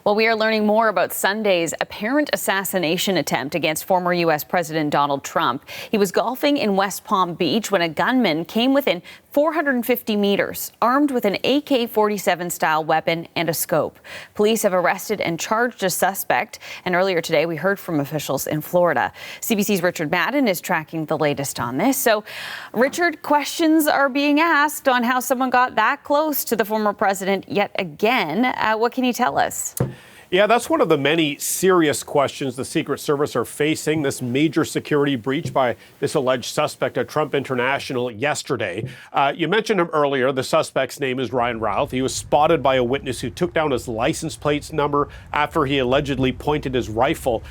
Well, we are learning more about Sunday's apparent assassination attempt against former U.S. President Donald Trump. He was golfing in West Palm Beach when a gunman came within 450 meters, armed with an AK-47 style weapon and a scope. Police have arrested and charged a suspect. And earlier today, we heard from officials in Florida. CBC's Richard Madden is tracking the latest on this. So, Richard, questions are being asked on how someone got that close to the former president yet again. What can you tell us? Yeah, that's one of the many serious questions the Secret Service are facing, this major security breach by this alleged suspect at Trump International yesterday. You mentioned him earlier. The suspect's name is Ryan Routh. He was spotted by a witness who took down his license plate number after he allegedly pointed his rifle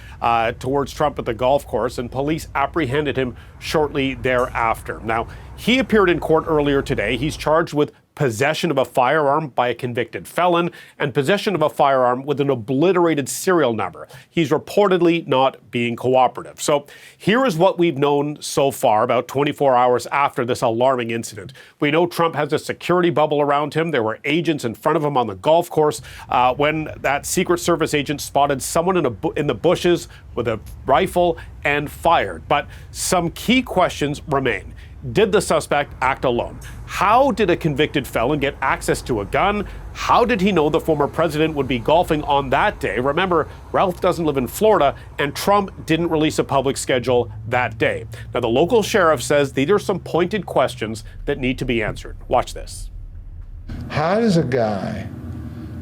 towards Trump at the golf course, and police apprehended him shortly thereafter. Now, he appeared in court earlier today. He's charged with possession of a firearm by a convicted felon and possession of a firearm with an obliterated serial number. He's reportedly not being cooperative. So here is what we've known so far, about 24 hours after this alarming incident. We know Trump has a security bubble around him. There were agents in front of him on the golf course when that Secret Service agent spotted someone in the bushes with a rifle and fired. But some key questions remain. Did the suspect act alone? How did a convicted felon get access to a gun? How did he know the former president would be golfing on that day? Remember, Ralph doesn't live in Florida, and Trump didn't release a public schedule that day. Now, the local sheriff says these are some pointed questions that need to be answered. Watch this. How does a guy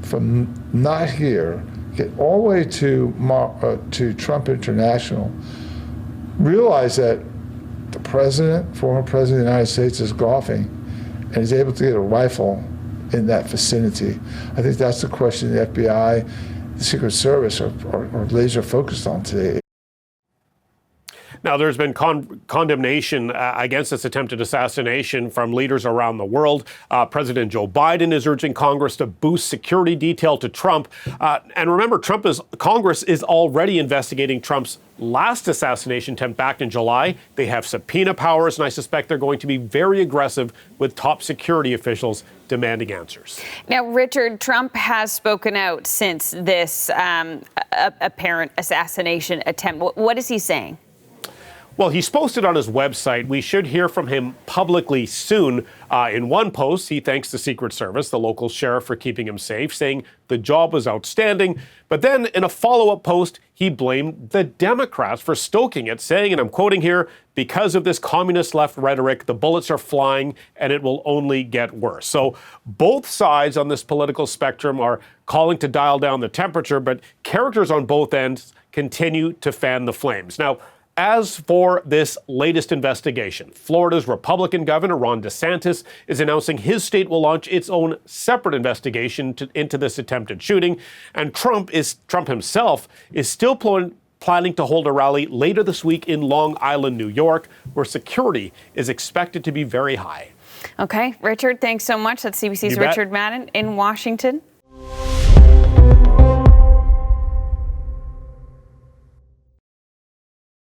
from not here get all the way to Trump International, realize that the president, former president of the United States, is golfing and is able to get a rifle in that vicinity? I think that's the question the FBI, the Secret Service are laser focused on today. Now, there's been condemnation against this attempted assassination from leaders around the world. President Joe Biden is urging Congress to boost security detail to Trump. And remember, Congress is already investigating Trump's last assassination attempt back in July. They have subpoena powers, and I suspect they're going to be very aggressive with top security officials demanding answers. Now, Richard, Trump has spoken out since this apparent assassination attempt. What is he saying? Well, he's posted on his website. We should hear from him publicly soon. In one post, he thanks the Secret Service, the local sheriff, for keeping him safe, saying the job was outstanding. But then in a follow-up post, he blamed the Democrats for stoking it, saying, and I'm quoting here, "Because of this communist left rhetoric, the bullets are flying and it will only get worse." So both sides on this political spectrum are calling to dial down the temperature, but characters on both ends continue to fan the flames. Now, as for this latest investigation, Florida's Republican Governor Ron DeSantis is announcing his state will launch its own separate investigation into this attempted shooting. And Trump himself is still planning to hold a rally later this week in Long Island, New York, where security is expected to be very high. Okay, Richard, thanks so much. That's CBC's Richard Madden in Washington.